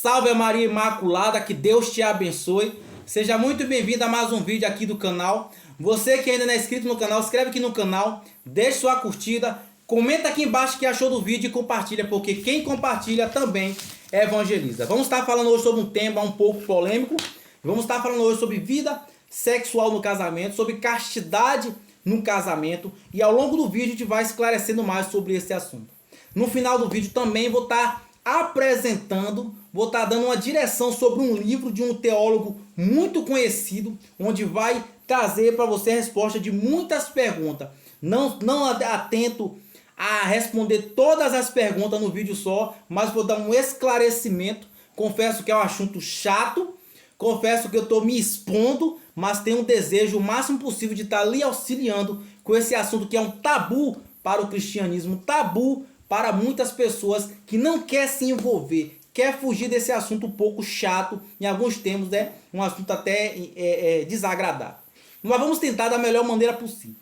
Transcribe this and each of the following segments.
salve a Maria Imaculada, que Deus te abençoe. Seja muito bem-vindo a mais um vídeo aqui do canal. Você que ainda não é inscrito no canal, inscreve aqui no canal, deixe sua curtida, comenta aqui embaixo o que achou do vídeo e compartilha, porque quem compartilha também evangeliza. Vamos estar falando hoje sobre um tema um pouco polêmico. Vamos estar falando hoje sobre vida sexual no casamento, sobre castidade no casamento, e ao longo do vídeo a gente vai esclarecendo mais sobre esse assunto. No final do vídeo também vou estar vou estar dando uma direção sobre um livro de um teólogo muito conhecido, onde vai trazer para você a resposta de muitas perguntas. Não atento a responder todas as perguntas no vídeo só, mas vou dar um esclarecimento. Confesso que é um assunto chato, confesso que eu estou me expondo, mas tenho um desejo o máximo possível de estar lhe auxiliando com esse assunto que é um tabu para o cristianismo, tabu para muitas pessoas que não quer se envolver, quer fugir desse assunto um pouco chato, em alguns termos é um assunto até desagradável. Mas vamos tentar da melhor maneira possível.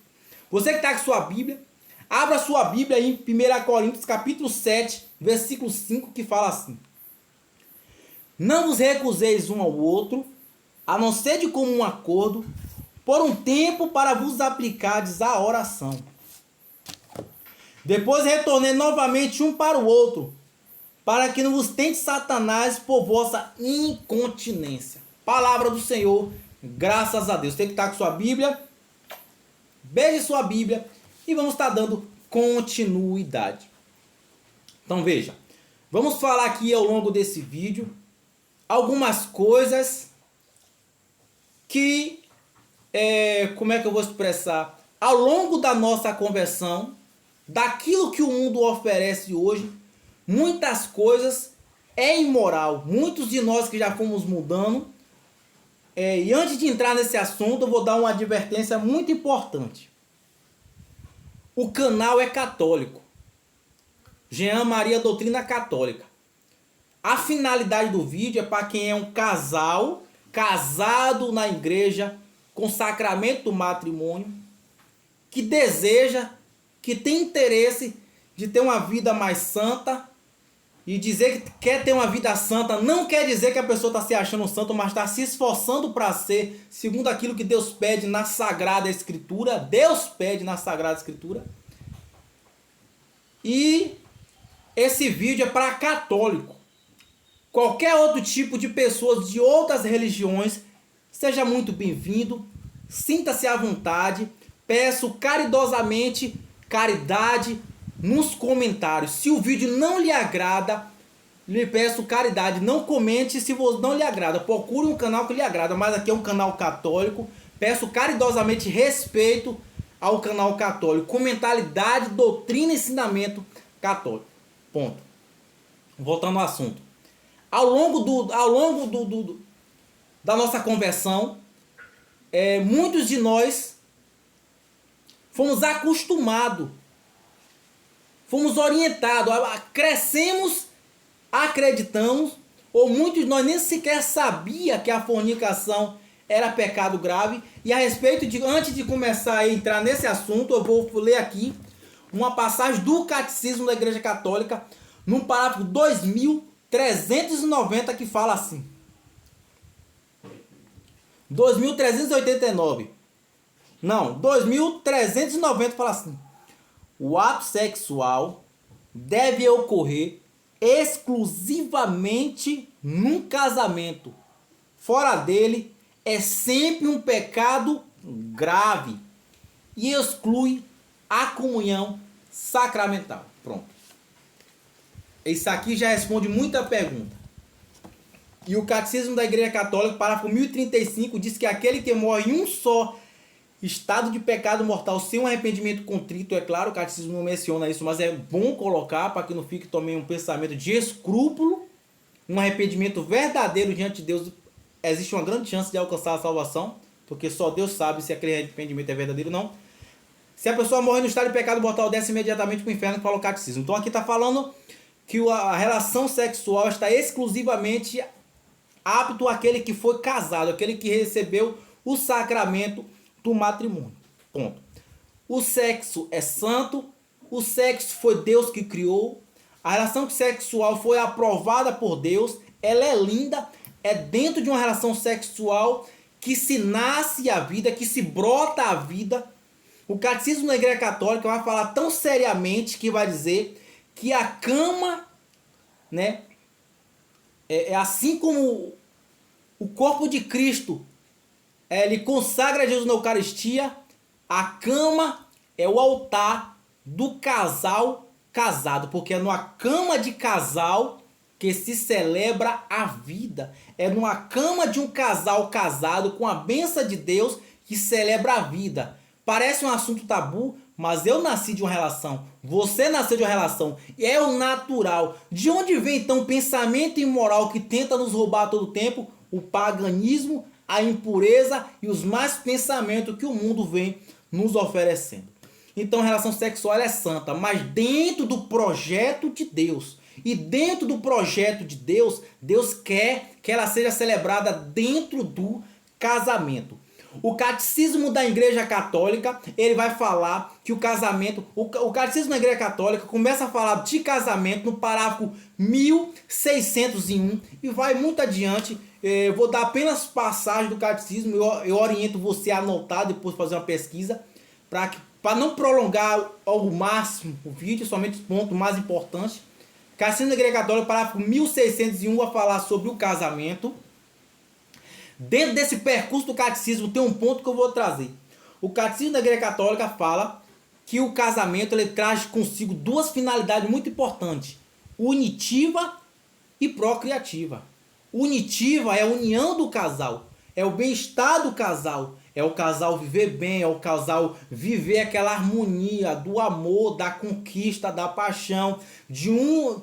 Você que está com sua Bíblia, abra sua Bíblia aí em 1 Coríntios capítulo 7, versículo 5, que fala assim: não vos recuseis um ao outro, a não ser de comum acordo, por um tempo para vos aplicardes à oração. Depois retornei novamente um para o outro, para que não vos tente Satanás por vossa incontinência. Palavra do Senhor, graças a Deus. Você que está com sua Bíblia, beije sua Bíblia e vamos estar dando continuidade. Então veja, vamos falar aqui ao longo desse vídeo algumas coisas que, como é que eu vou expressar? Ao longo da nossa conversão, daquilo que o mundo oferece hoje, muitas coisas é imoral. Muitos de nós que já fomos mudando. E antes de entrar nesse assunto, eu vou dar uma advertência muito importante. O canal é católico. Jean Maria Doutrina Católica. A finalidade do vídeo é para quem é um casal, casado na igreja, com sacramento do matrimônio, que deseja, que tem interesse de ter uma vida mais santa. E dizer que quer ter uma vida santa não quer dizer que a pessoa está se achando santo, mas está se esforçando para ser, segundo aquilo que Deus pede na Sagrada Escritura. Deus pede na Sagrada Escritura. E esse vídeo é para católico. Qualquer outro tipo de pessoas de outras religiões, seja muito bem-vindo. Sinta-se à vontade. Peço caridosamente caridade nos comentários. Se o vídeo não lhe agrada, lhe peço caridade, não comente se não lhe agrada. Procure um canal que lhe agrada, mas aqui é um canal católico. Peço caridosamente respeito ao canal católico, com mentalidade, doutrina e ensinamento católico. Ponto. Voltando ao assunto. Ao longo da nossa conversão, muitos de nós fomos acostumados, fomos orientados, crescemos, acreditamos, ou muitos de nós nem sequer sabia que a fornicação era pecado grave. E a respeito de, antes de começar a entrar nesse assunto, eu vou ler aqui uma passagem do Catecismo da Igreja Católica, no parágrafo 2390, que fala assim: 2389. Não, 2390 fala assim: o ato sexual deve ocorrer exclusivamente num casamento. Fora dele é sempre um pecado grave e exclui a comunhão sacramental. Pronto. Isso aqui já responde muita pergunta. E o Catecismo da Igreja Católica, parágrafo 1035, diz que aquele que morre em um só estado de pecado mortal sem um arrependimento contrito, é claro, o catecismo não menciona isso, mas é bom colocar para que não fique também um pensamento de escrúpulo. Um arrependimento verdadeiro diante de Deus, existe uma grande chance de alcançar a salvação, porque só Deus sabe se aquele arrependimento é verdadeiro ou não. Se a pessoa morrer no estado de pecado mortal, desce imediatamente para o inferno, fala o catecismo. Então aqui está falando que a relação sexual está exclusivamente apto àquele que foi casado, aquele que recebeu o sacramento do matrimônio. Ponto. O sexo é santo, o sexo foi Deus que criou, a relação sexual foi aprovada por Deus, ela é linda, é dentro de uma relação sexual que se nasce a vida, que se brota a vida. O Catecismo da Igreja Católica vai falar tão seriamente que vai dizer que a cama, né, é assim como o corpo de Cristo, ele consagra Jesus na Eucaristia, a cama é o altar do casal casado, porque é numa cama de casal que se celebra a vida. É numa cama de um casal casado com a bênção de Deus que celebra a vida. Parece um assunto tabu, mas eu nasci de uma relação, você nasceu de uma relação, é o natural. De onde vem então o pensamento imoral que tenta nos roubar todo o tempo? O paganismo, a impureza e os más pensamentos que o mundo vem nos oferecendo. Então a relação sexual é santa, mas dentro do projeto de Deus. E dentro do projeto de Deus, Deus quer que ela seja celebrada dentro do casamento. O Catecismo da Igreja Católica, ele vai falar que o casamento... O Catecismo da Igreja Católica começa a falar de casamento no parágrafo 1601 e vai muito adiante. Eu vou dar apenas passagem do Catecismo, eu oriento você a anotar, depois fazer uma pesquisa, para não prolongar ao máximo o vídeo, somente os pontos mais importantes. Catecismo da Igreja Católica, parágrafo 1601, vai falar sobre o casamento. Dentro desse percurso do catecismo tem um ponto que eu vou trazer. O Catecismo da Igreja Católica fala que o casamento ele traz consigo duas finalidades muito importantes: unitiva e procriativa. Unitiva é a união do casal, é o bem-estar do casal, é o casal viver bem, é o casal viver aquela harmonia do amor, da conquista, da paixão, de um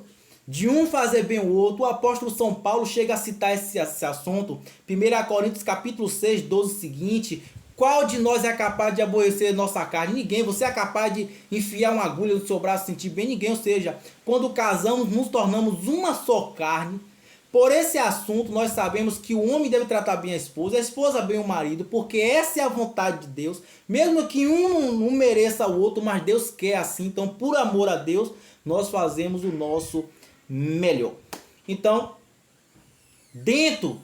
fazer bem o outro. O apóstolo São Paulo chega a citar esse assunto, 1 Coríntios capítulo 6, 12 seguinte: qual de nós é capaz de aborrecer nossa carne? Ninguém. Você é capaz de enfiar uma agulha no seu braço e sentir bem? Ninguém. Ou seja, quando casamos, nos tornamos uma só carne. Por esse assunto, nós sabemos que o homem deve tratar bem a esposa bem o marido, porque essa é a vontade de Deus, mesmo que um não mereça o outro, mas Deus quer assim. Então, por amor a Deus, nós fazemos o nosso melhor. Então, dentro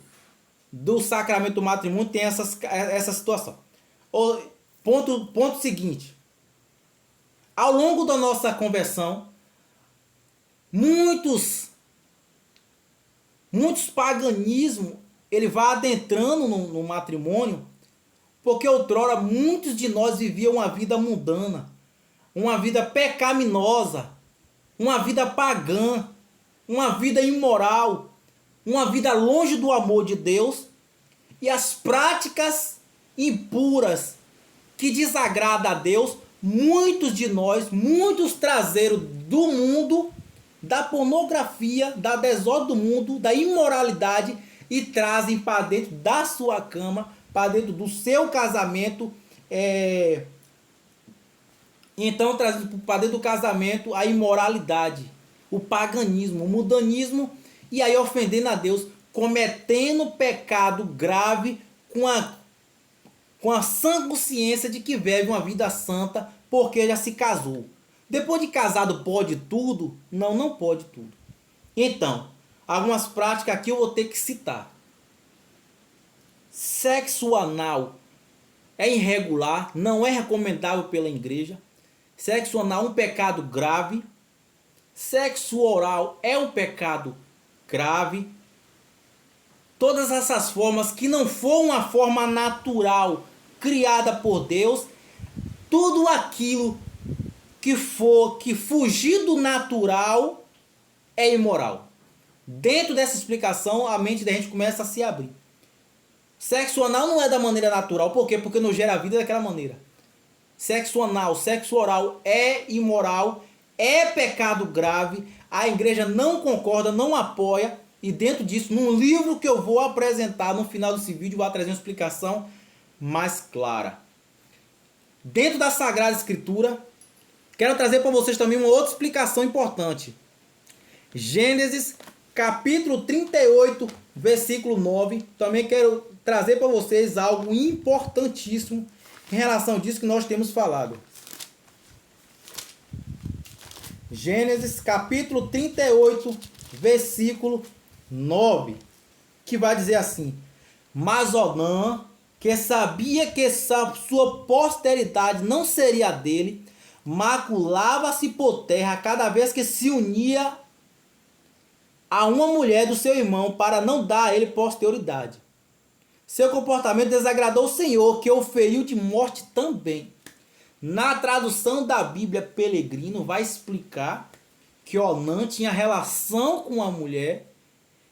do sacramento do matrimônio tem essa situação. Ponto seguinte: ao longo da nossa conversão, muitos paganismos ele vai adentrando no matrimônio, porque outrora muitos de nós viviam uma vida mundana, uma vida pecaminosa, uma vida pagã, uma vida imoral, uma vida longe do amor de Deus, e as práticas impuras que desagradam a Deus, muitos de nós, muitos trazeram do mundo, da pornografia, da desordem do mundo, da imoralidade, e trazem para dentro da sua cama, para dentro do seu casamento, então trazendo para dentro do casamento a imoralidade, o paganismo, o mundanismo, e aí ofendendo a Deus, cometendo pecado grave com a sã consciência de que vive uma vida santa porque já se casou. Depois de casado pode tudo? Não, não pode tudo. Então, algumas práticas aqui eu vou ter que citar. Sexo anal é irregular, não é recomendável pela igreja. Sexo anal é um pecado grave. Sexo oral é um pecado grave. Todas essas formas que não for uma forma natural criada por Deus, tudo aquilo que fugir do natural é imoral. Dentro dessa explicação, a mente da gente começa a se abrir. Sexo anal não é da maneira natural. Por quê? Porque não gera vida daquela maneira. Sexo anal, sexo oral é imoral, é pecado grave. A igreja não concorda, não apoia. E dentro disso, num livro que eu vou apresentar no final desse vídeo, vou trazer uma explicação mais clara. Dentro da Sagrada Escritura, quero trazer para vocês também uma outra explicação importante. Gênesis capítulo 38, versículo 9. Também quero trazer para vocês algo importantíssimo em relação disso que nós temos falado. Gênesis capítulo 38, versículo 9, que vai dizer assim: mas Onã, que sabia que sua posteridade não seria dele, maculava-se por terra cada vez que se unia a uma mulher do seu irmão para não dar a ele posterioridade. Seu comportamento desagradou o Senhor, que o feriu de morte também. Na tradução da Bíblia Pelegrino vai explicar que Onã tinha relação com a mulher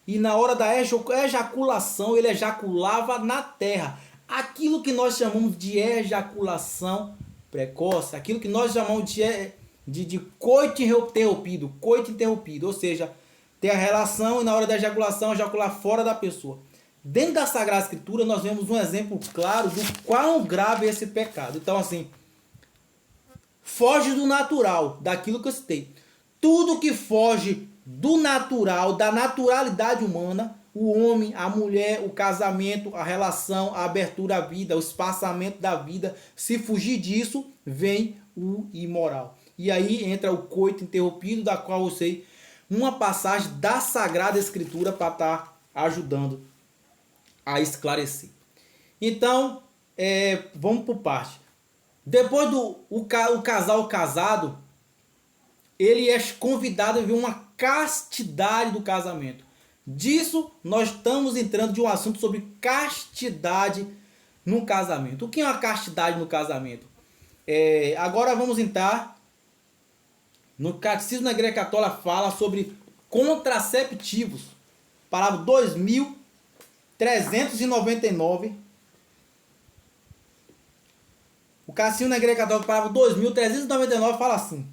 e na hora da ejaculação ele ejaculava na terra. Aquilo que nós chamamos de ejaculação precoce, aquilo que nós chamamos de coito interrompido, ou seja, ter a relação e na hora da ejaculação ejacular fora da pessoa. Dentro da Sagrada Escritura nós vemos um exemplo claro do quão grave é esse pecado. Então assim, foge do natural, daquilo que eu citei. Tudo que foge do natural, da naturalidade humana, o homem, a mulher, o casamento, a relação, a abertura à vida, o espaçamento da vida, se fugir disso, vem o imoral. E aí entra o coito interrompido, da qual eu sei uma passagem da Sagrada Escritura para estar ajudando a esclarecer. Então, vamos por parte. Depois do o casal casado, ele é convidado a viver uma castidade do casamento. Disso nós estamos entrando de um assunto sobre castidade no casamento. O que é uma castidade no casamento? Agora vamos entrar no Catecismo da Igreja Católica, fala sobre contraceptivos. Parágrafo 2399. O Catecismo da Igreja Católica, parágrafo 2399, fala assim: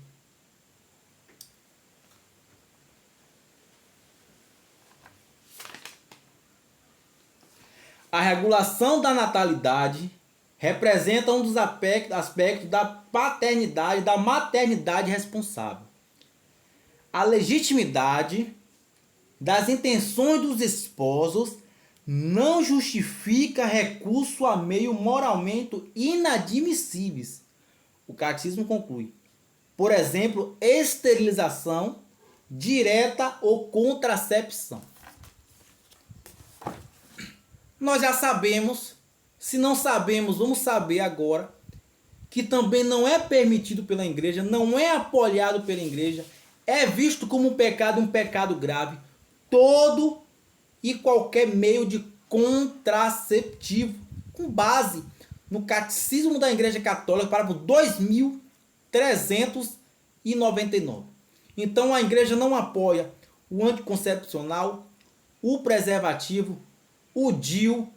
a regulação da natalidade representa um dos aspectos da paternidade e da maternidade responsável. A legitimidade das intenções dos esposos não justifica recurso a meio moralmente inadmissíveis. O catecismo conclui: por exemplo, esterilização direta ou contracepção. Nós já sabemos, se não sabemos, vamos saber agora, que também não é permitido pela igreja, não é apoiado pela igreja, é visto como um pecado grave, todo e qualquer meio de contraceptivo, com base no Catecismo da Igreja Católica, parágrafo 2399. Então a igreja não apoia o anticoncepcional, o preservativo, o DIU,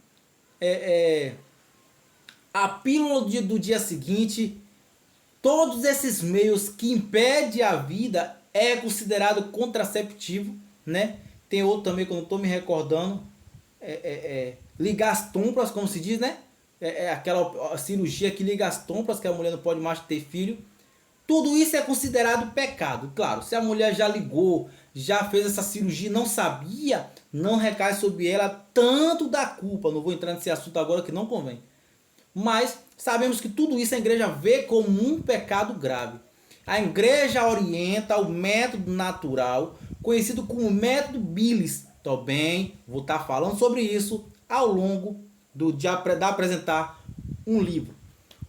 a pílula do dia seguinte. Todos esses meios que impedem a vida é considerado contraceptivo, né? Tem outro também que eu não estou me recordando, ligar as trompas, como se diz, né? Aquela cirurgia que liga as trompas, que a mulher não pode mais ter filho. Tudo isso é considerado pecado. Claro, se a mulher já ligou, já fez essa cirurgia, não sabia, não recai sobre ela tanto da culpa. Não vou entrar nesse assunto agora que não convém. Mas sabemos que tudo isso a igreja vê como um pecado grave. A igreja orienta o método natural, conhecido como método Billis. Também vou estar falando sobre isso ao longo de apresentar um livro.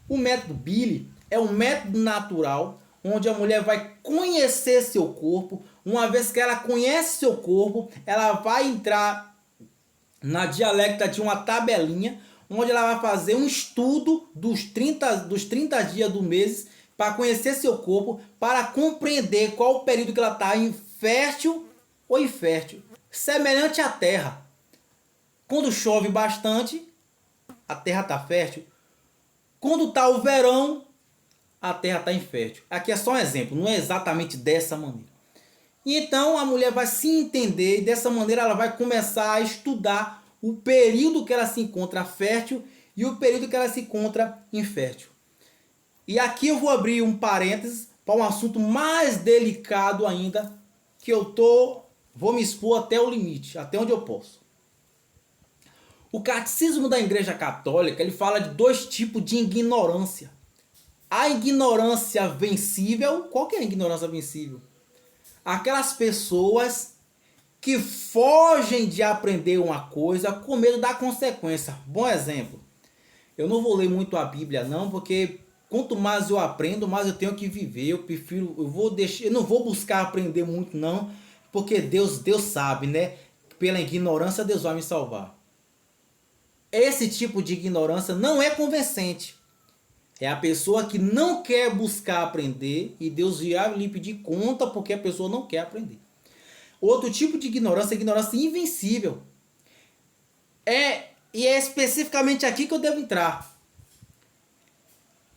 O método Billis é um método natural onde a mulher vai conhecer seu corpo. Uma vez que ela conhece seu corpo, ela vai entrar na dialecta de uma tabelinha, onde ela vai fazer um estudo dos 30 dias do mês para conhecer seu corpo, para compreender qual o período que ela está infértil ou infértil. Semelhante à terra. Quando chove bastante, a terra está fértil. Quando está o verão, a terra está infértil. Aqui é só um exemplo, não é exatamente dessa maneira. E então a mulher vai se entender e dessa maneira ela vai começar a estudar o período que ela se encontra fértil e o período que ela se encontra infértil. E aqui eu vou abrir um parênteses para um assunto mais delicado ainda, que vou me expor até o limite, até onde eu posso. O Catecismo da Igreja Católica, ele fala de dois tipos de ignorância. A ignorância vencível. Qual que é a ignorância vencível? Aquelas pessoas que fogem de aprender uma coisa com medo da consequência. Bom exemplo, eu não vou ler muito a Bíblia não, porque quanto mais eu aprendo, mais eu tenho que viver. Eu não vou buscar aprender muito não, porque Deus sabe, né? Pela ignorância Deus vai me salvar. Esse tipo de ignorância não é convincente. É a pessoa que não quer buscar aprender e Deus irá lhe pedir conta porque a pessoa não quer aprender. Outro tipo de ignorância é a ignorância invencível. E é especificamente aqui que eu devo entrar.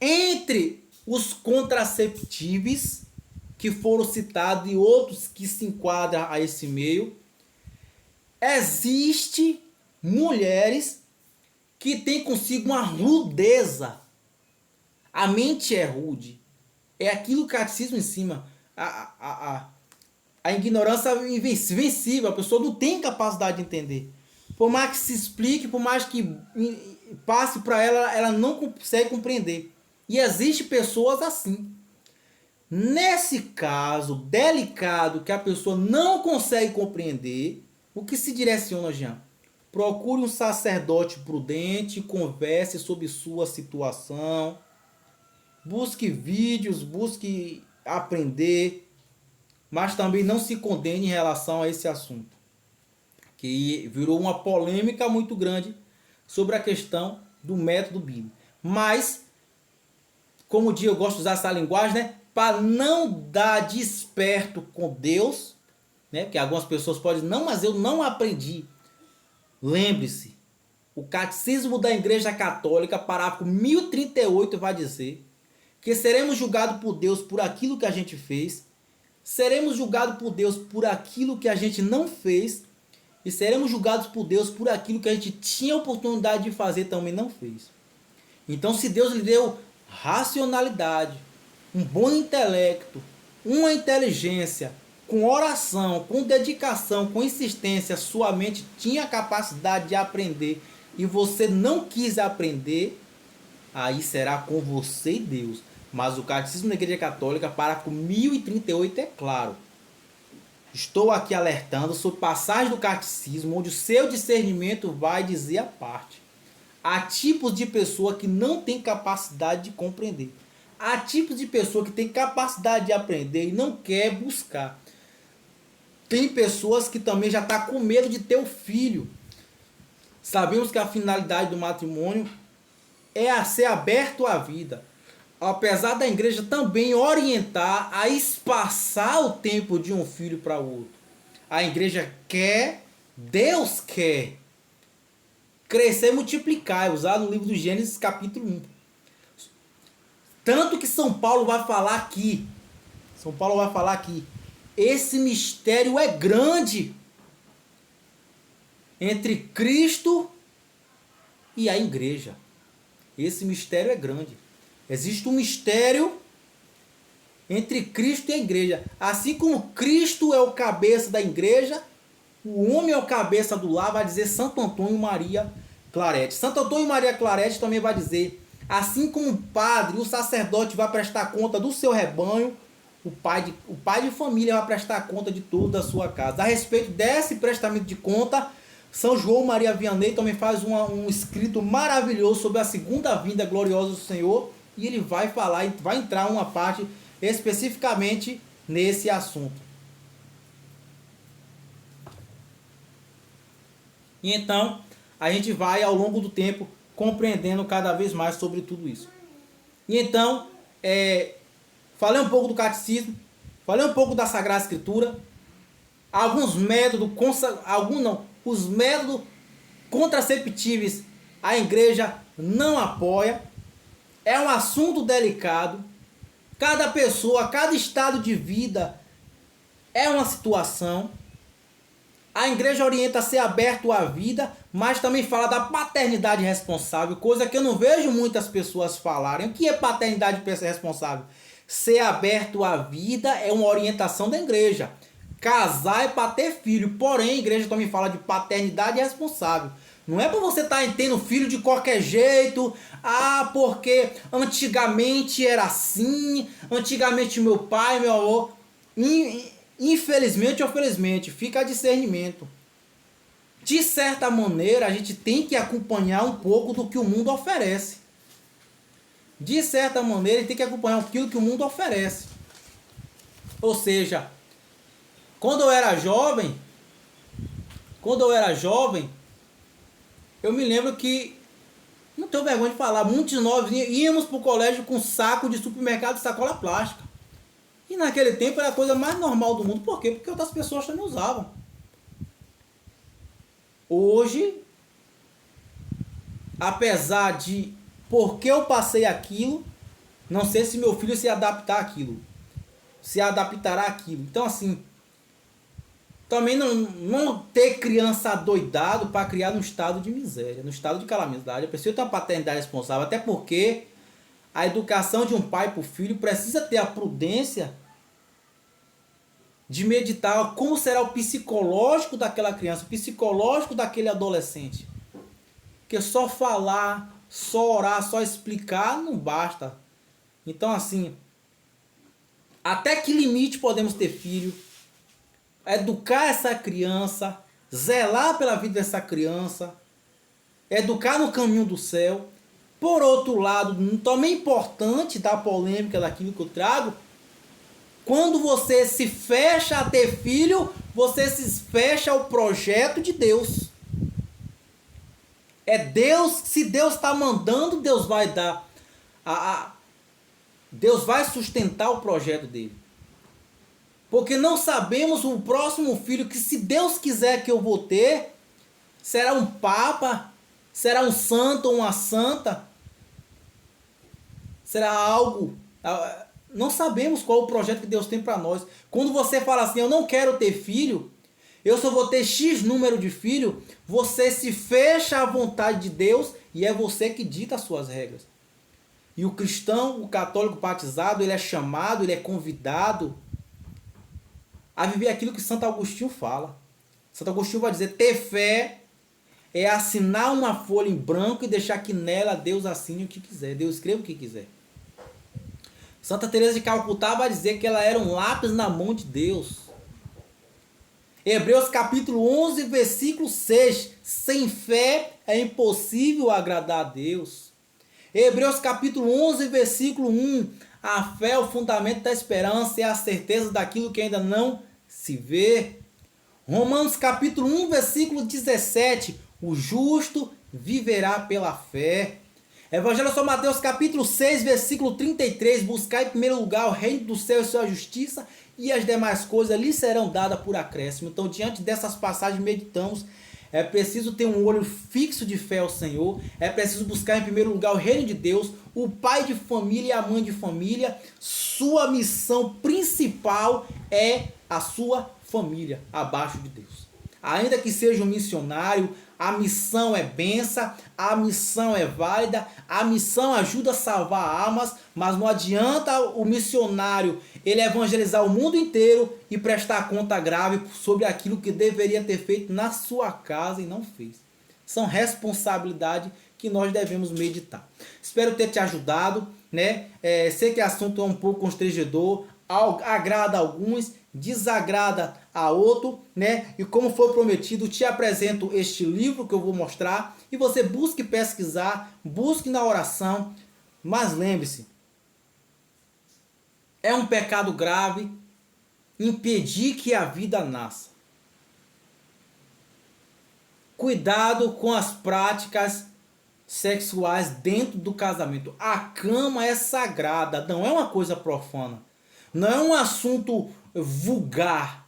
Entre os contraceptivos que foram citados e outros que se enquadram a esse meio, existe mulheres que têm consigo uma rudeza. A mente é rude. É aquilo que o catecismo em cima. A ignorância invencível. A pessoa não tem capacidade de entender. Por mais que se explique, por mais que passe para ela, ela não consegue compreender. E existe pessoas assim. Nesse caso delicado que a pessoa não consegue compreender, o que se direciona, Jean? Procure um sacerdote prudente, converse sobre sua situação, busque vídeos, busque aprender, mas também não se condene em relação a esse assunto, que virou uma polêmica muito grande sobre a questão do método bíblico. Mas, como eu gosto de usar essa linguagem, né, para não dar desperto com Deus, né, que algumas pessoas podem dizer, não, mas eu não aprendi. Lembre-se, o Catecismo da Igreja Católica, parágrafo 1038, vai dizer que seremos julgados por Deus por aquilo que a gente fez, seremos julgados por Deus por aquilo que a gente não fez, e seremos julgados por Deus por aquilo que a gente tinha oportunidade de fazer também não fez. Então, se Deus lhe deu racionalidade, um bom intelecto, uma inteligência, com oração, com dedicação, com insistência, sua mente tinha a capacidade de aprender e você não quis aprender, aí será com você e Deus. Mas o Catecismo da Igreja Católica, parágrafo 1038, é claro. Estou aqui alertando sobre passagem do Catecismo, onde o seu discernimento vai dizer a parte. Há tipos de pessoa que não tem capacidade de compreender. Há tipos de pessoa que tem capacidade de aprender e não quer buscar. Tem pessoas que também já estão com medo de ter o filho. Sabemos que a finalidade do matrimônio é ser aberto à vida. Apesar da igreja também orientar a espaçar o tempo de um filho para o outro. A igreja quer, Deus quer crescer e multiplicar. É usado no livro do Gênesis capítulo 1. Tanto que São Paulo vai falar aqui. Esse mistério é grande entre Cristo e a igreja. Esse mistério é grande. Existe um mistério entre Cristo e a igreja. Assim como Cristo é o cabeça da igreja, o homem é o cabeça do lar, vai dizer Santo Antônio Maria Claret. Santo Antônio Maria Claret também vai dizer, assim como o padre, o sacerdote vai prestar conta do seu rebanho, o pai de família vai prestar conta de toda a sua casa. A respeito desse prestamento de conta, São João Maria Vianney também faz um escrito maravilhoso sobre a segunda vinda gloriosa do Senhor, e ele vai falar, vai entrar uma parte especificamente nesse assunto. E então, a gente vai ao longo do tempo compreendendo cada vez mais sobre tudo isso. E então, falei um pouco do catecismo, falei um pouco da Sagrada Escritura, alguns métodos, os métodos contraceptivos a igreja não apoia, é um assunto delicado, cada pessoa, cada estado de vida é uma situação, a igreja orienta a ser aberto à vida, mas também fala da paternidade responsável, coisa que eu não vejo muitas pessoas falarem. O que é paternidade responsável? Ser aberto à vida é uma orientação da igreja. Casar é para ter filho, porém a igreja também fala de paternidade responsável. Não é para você estar tendo filho de qualquer jeito, porque antigamente era assim, antigamente meu pai, meu avô. Infelizmente ou felizmente, fica a discernimento. De certa maneira, a gente tem que acompanhar um pouco do que o mundo oferece. De certa maneira, a gente tem que acompanhar aquilo que o mundo oferece. Ou seja, quando eu era jovem, eu me lembro que, não tenho vergonha de falar, muitos de nós íamos para o colégio com saco de supermercado e sacola plástica. E naquele tempo era a coisa mais normal do mundo. Por quê? Porque outras pessoas também usavam. Hoje, apesar de porque eu passei aquilo, não sei se meu filho se adaptar àquilo. Se adaptará àquilo. Então assim, também não ter criança adoidado para criar num estado de miséria, no estado de calamidade. A pessoa tem uma paternidade responsável, até porque a educação de um pai para o filho precisa ter a prudência de meditar como será o psicológico daquela criança, o psicológico daquele adolescente. Porque só falar, só orar, só explicar não basta. Então assim, até que limite podemos ter filho? Educar essa criança, zelar pela vida dessa criança, educar no caminho do céu. Por outro lado, também importante da polêmica daquilo que eu trago, quando você se fecha a ter filho, você se fecha ao projeto de Deus. É Deus, se Deus está mandando, Deus vai dar. Deus vai sustentar o projeto dele. Porque não sabemos o próximo filho que, se Deus quiser que eu vou ter, será um papa, será um santo ou uma santa, será algo. Não sabemos qual é o projeto que Deus tem para nós. Quando você fala assim, eu não quero ter filho, eu só vou ter X número de filho, você se fecha à vontade de Deus e é você que dita as suas regras. E o cristão, o católico batizado, ele é chamado, ele é convidado a viver aquilo que Santo Agostinho fala. Santo Agostinho vai dizer, ter fé é assinar uma folha em branco e deixar que nela Deus assine o que quiser, Deus escreva o que quiser. Santa Teresa de Calcutá vai dizer que ela era um lápis na mão de Deus. Hebreus capítulo 11, versículo 6. Sem fé é impossível agradar a Deus. Hebreus capítulo 11, versículo 1. A fé é o fundamento da esperança e a certeza daquilo que ainda não se vê. Romanos capítulo 1, versículo 17. O justo viverá pela fé. Evangelho de São Mateus capítulo 6, versículo 33. Buscai em primeiro lugar o reino do céu e sua justiça, e as demais coisas lhe serão dadas por acréscimo. Então, diante dessas passagens, meditamos. É preciso ter um olho fixo de fé ao Senhor. É preciso buscar em primeiro lugar o reino de Deus, o pai de família e a mãe de família. Sua missão principal é a sua família abaixo de Deus. Ainda que seja um missionário, a missão é benção, a missão é válida, a missão ajuda a salvar almas, mas não adianta o missionário ele evangelizar o mundo inteiro e prestar conta grave sobre aquilo que deveria ter feito na sua casa e não fez. São responsabilidades que nós devemos meditar. Espero ter te ajudado, né? Sei que o assunto é um pouco constrangedor, agrada a alguns, desagrada a outro, né? E como foi prometido, te apresento este livro que eu vou mostrar e você busque pesquisar, busque na oração, mas lembre-se, é um pecado grave impedir que a vida nasça. Cuidado com as práticas sexuais dentro do casamento. A cama é sagrada, não é uma coisa profana. Não é um assunto vulgar.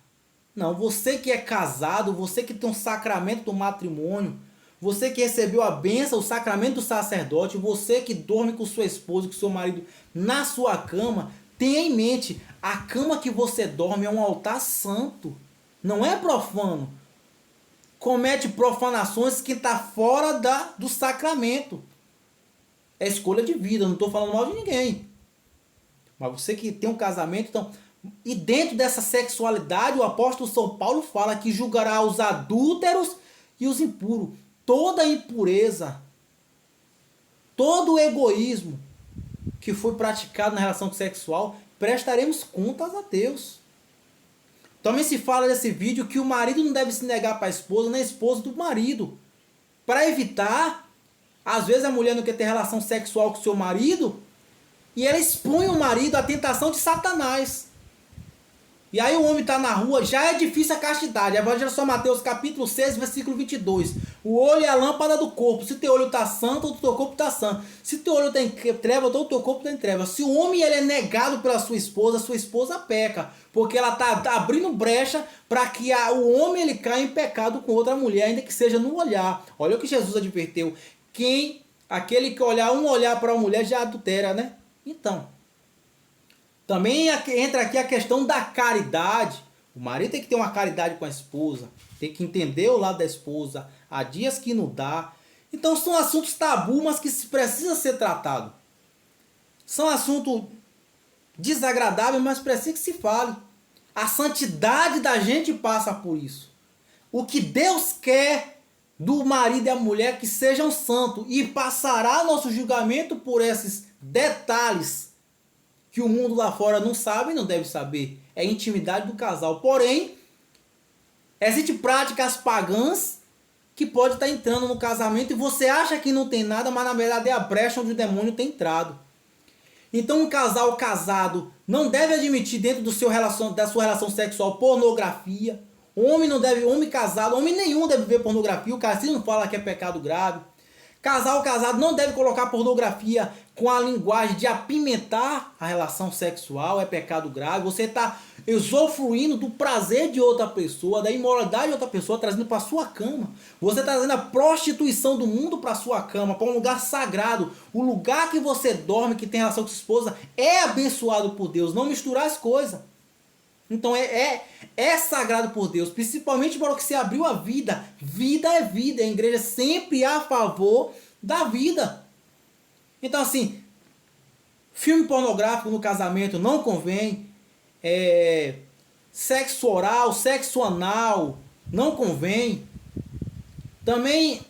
Não, você que é casado, você que tem um sacramento do matrimônio, você que recebeu a bênção, o sacramento do sacerdote, você que dorme com sua esposa, com seu marido na sua cama, tenha em mente, a cama que você dorme é um altar santo, não é profano. Comete profanações que está fora do sacramento. É escolha de vida, não estou falando mal de ninguém. Mas você que tem um casamento, então... E dentro dessa sexualidade, o apóstolo São Paulo fala que julgará os adúlteros e os impuros. Toda impureza, todo o egoísmo que foi praticado na relação sexual, prestaremos contas a Deus. Também se fala nesse vídeo que o marido não deve se negar para a esposa, nem a esposa do marido. Para evitar, às vezes a mulher não quer ter relação sexual com o seu marido e ela expõe o marido à tentação de Satanás. E aí o homem está na rua, já é difícil a castidade. Evangelho de São Mateus capítulo 6, versículo 22. O olho é a lâmpada do corpo. Se teu olho está santo, o teu corpo está santo. Se teu olho está em treva, o teu corpo está em treva. Se o homem ele é negado pela sua esposa peca. Porque ela está abrindo brecha para que o homem ele caia em pecado com outra mulher, ainda que seja no olhar. Olha o que Jesus adverteu. Aquele que olhar um olhar para a mulher já adultera, né? Então, também entra aqui a questão da caridade. O marido tem que ter uma caridade com a esposa. Tem que entender o lado da esposa. Há dias que não dá. Então são assuntos tabu, mas que precisa ser tratado. São assuntos desagradáveis, mas precisa que se fale. A santidade da gente passa por isso. O que Deus quer do marido e a mulher que sejam santos. E passará nosso julgamento por esses detalhes que o mundo lá fora não sabe e não deve saber. É a intimidade do casal. Porém, existem práticas pagãs que pode estar entrando no casamento e você acha que não tem nada, mas na verdade é a brecha onde o demônio tem entrado. Então um casal casado não deve admitir dentro da sua relação sexual pornografia. Homem casado, homem nenhum deve ver pornografia. O castigo não fala que é pecado grave. Casal casado não deve colocar pornografia com a linguagem de apimentar a relação sexual, é pecado grave. Você está usufruindo do prazer de outra pessoa, da imoralidade de outra pessoa, trazendo para a sua cama. Você está trazendo a prostituição do mundo para a sua cama, para um lugar sagrado. O lugar que você dorme, que tem relação com sua esposa, é abençoado por Deus. Não misturar as coisas. Então é sagrado por Deus, principalmente para o que se abriu a vida. Vida é vida, a igreja sempre a favor da vida. Então assim, filme pornográfico no casamento não convém, sexo oral, sexo anal não convém. Também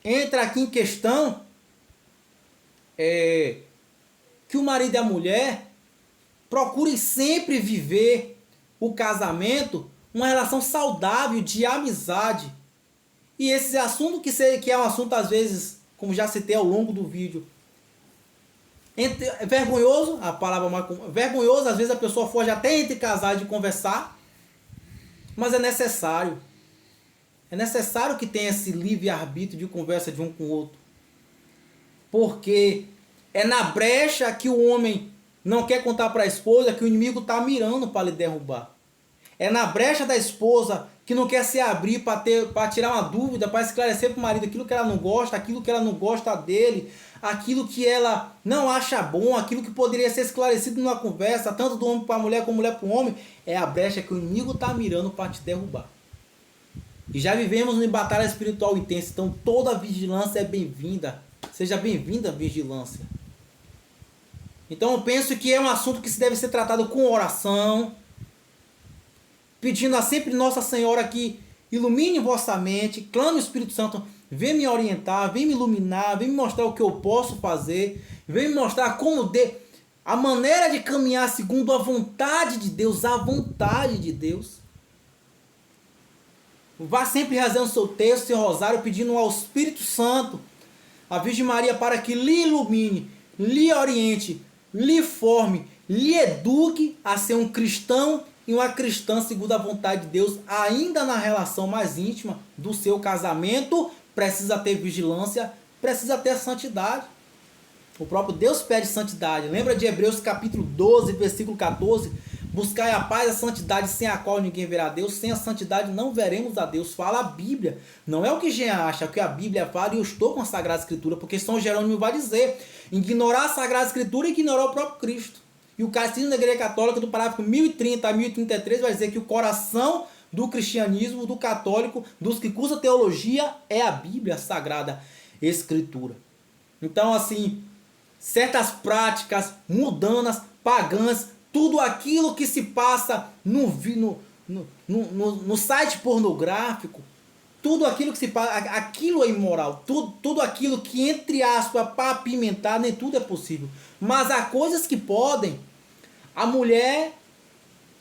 entra aqui em questão que o marido e a mulher procurem sempre viver o casamento, uma relação saudável de amizade. E esse assunto que é um assunto às vezes, como já citei ao longo do vídeo, vergonhoso, a palavra mais vergonhoso, às vezes a pessoa foge até entre casais de conversar, mas é necessário. É necessário que tenha esse livre-arbítrio de conversa de um com o outro. Porque é na brecha que o homem não quer contar para a esposa que o inimigo está mirando para lhe derrubar. É na brecha da esposa que não quer se abrir para tirar uma dúvida, para esclarecer para o marido aquilo que ela não gosta, aquilo que ela não gosta dele, aquilo que ela não acha bom, aquilo que poderia ser esclarecido numa conversa, tanto do homem para a mulher como mulher para o homem. É a brecha que o inimigo está mirando para te derrubar. E já vivemos em batalha espiritual intensa, então toda vigilância é bem-vinda. Seja bem-vinda a vigilância. Então eu penso que é um assunto que se deve ser tratado com oração, pedindo a sempre Nossa Senhora que ilumine vossa mente, clame o Espírito Santo, vem me orientar, vem me iluminar, vem me mostrar o que eu posso fazer, vem me mostrar a maneira de caminhar segundo a vontade de Deus, a vontade de Deus. Vá sempre rezando seu texto, seu rosário, pedindo ao Espírito Santo, a Virgem Maria, para que lhe ilumine, lhe oriente, lhe forme, lhe eduque a ser um cristão e uma cristã segundo a vontade de Deus, ainda na relação mais íntima do seu casamento. Precisa ter vigilância, precisa ter santidade. O próprio Deus pede santidade. Lembra de Hebreus capítulo 12, versículo 14? Buscai a paz e a santidade, sem a qual ninguém verá a Deus. Sem a santidade não veremos a Deus. Fala a Bíblia. Não é o que Jean acha, é o que a Bíblia fala, e eu estou com a Sagrada Escritura, porque São Jerônimo vai dizer: ignorar a Sagrada Escritura e ignorar o próprio Cristo. E o Catecismo da Igreja Católica, do parágrafo 1030 a 1033, vai dizer que o coração do cristianismo, do católico, dos que cursam teologia, é a Bíblia, a Sagrada Escritura. Então, assim, certas práticas mundanas, pagãs, tudo aquilo que se passa no site pornográfico, tudo aquilo que se passa, aquilo é imoral. Tudo aquilo que, entre aspas, para apimentar, nem tudo é possível. Mas há coisas que podem. A mulher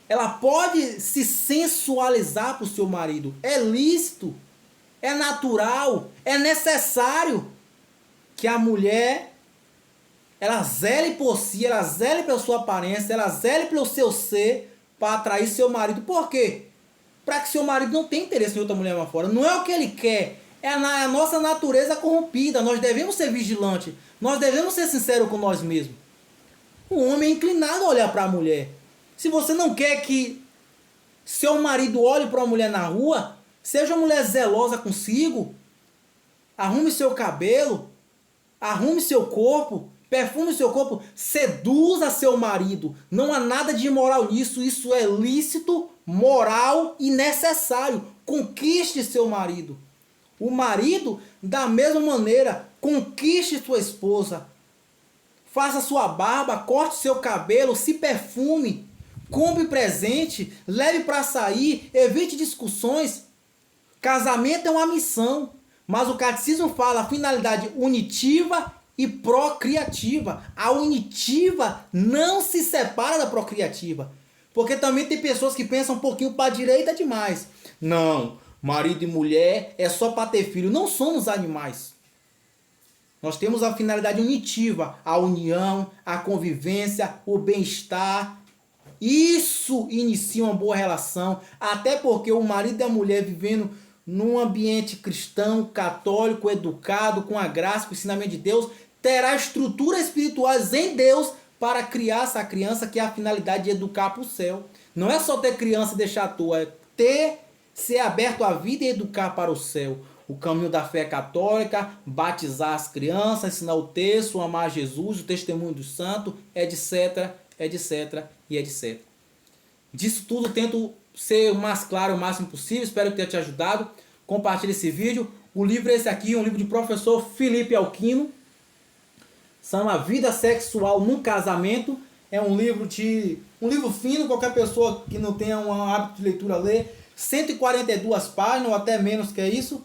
ela pode se sensualizar para o seu marido. É lícito, é natural, é necessário que a mulher ela zele por si, ela zele pela sua aparência, ela zele pelo seu ser para atrair seu marido. Por quê? Para que seu marido não tenha interesse em outra mulher lá fora. Não é o que ele quer, é a nossa natureza corrompida. Nós devemos ser vigilantes, nós devemos ser sinceros com nós mesmos. O homem é inclinado a olhar para a mulher. Se você não quer que seu marido olhe para uma mulher na rua, seja uma mulher zelosa consigo, arrume seu cabelo, arrume seu corpo, perfume seu corpo, seduza seu marido. Não há nada de imoral nisso, isso é lícito, moral e necessário. Conquiste seu marido. O marido, da mesma maneira, conquiste sua esposa. Faça sua barba, corte seu cabelo, se perfume, compre presente, leve para sair, evite discussões. Casamento é uma missão, mas o catecismo fala a finalidade unitiva e procriativa. A unitiva não se separa da procriativa, porque também tem pessoas que pensam um pouquinho para a direita demais. Não, marido e mulher é só para ter filho. Não somos animais. Nós temos a finalidade unitiva, a união, a convivência, o bem-estar. Isso inicia uma boa relação, até porque o marido e a mulher vivendo num ambiente cristão, católico, educado, com a graça, com o ensinamento de Deus, terá estruturas espirituais em Deus para criar essa criança, que é a finalidade de educar para o céu. Não é só ter criança e deixar à toa, é ser aberto à vida e educar para o céu. O caminho da fé católica, batizar as crianças, ensinar o texto, amar Jesus, o testemunho do santo, etc, etc e etc. Disso tudo tento ser o mais claro o máximo possível. Espero que tenha te ajudado. Compartilhe esse vídeo. O livro é esse aqui, um livro de professor Felipe Alquino. Chama Vida Sexual no Casamento. É um livro fino, qualquer pessoa que não tenha um hábito de leitura lê. 142 páginas ou até menos que isso.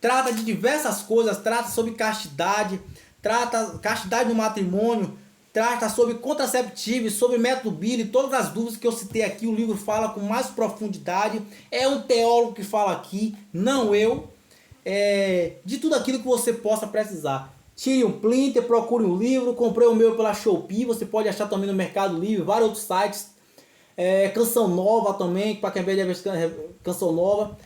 Trata de diversas coisas, trata sobre castidade, trata castidade no matrimônio, trata sobre contraceptivo, sobre método Billy, todas as dúvidas que eu citei aqui, o livro fala com mais profundidade. É um teólogo que fala aqui, não eu. De tudo aquilo que você possa precisar. Tire um print, procure um livro. Comprei o meu pela Shopee, você pode achar também no Mercado Livre, vários outros sites. Canção Nova também, para quem vê Canção Nova.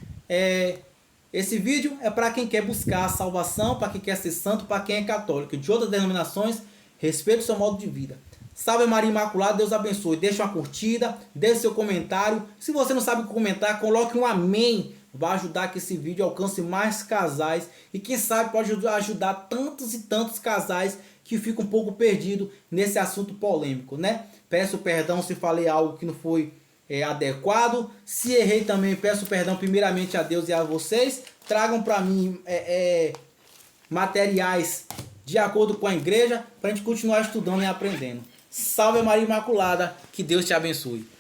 Esse vídeo é para quem quer buscar a salvação, para quem quer ser santo, para quem é católico. De outras denominações, respeite o seu modo de vida. Salve Maria Imaculada, Deus abençoe. Deixe uma curtida, deixe seu comentário. Se você não sabe comentar, coloque um amém. Vai ajudar que esse vídeo alcance mais casais. E quem sabe pode ajudar tantos e tantos casais que ficam um pouco perdidos nesse assunto polêmico, né? Peço perdão se falei algo que não foi adequado. Se errei também, peço perdão primeiramente a Deus e a vocês. Tragam para mim materiais de acordo com a igreja, para a gente continuar estudando e aprendendo. Salve Maria Imaculada, que Deus te abençoe.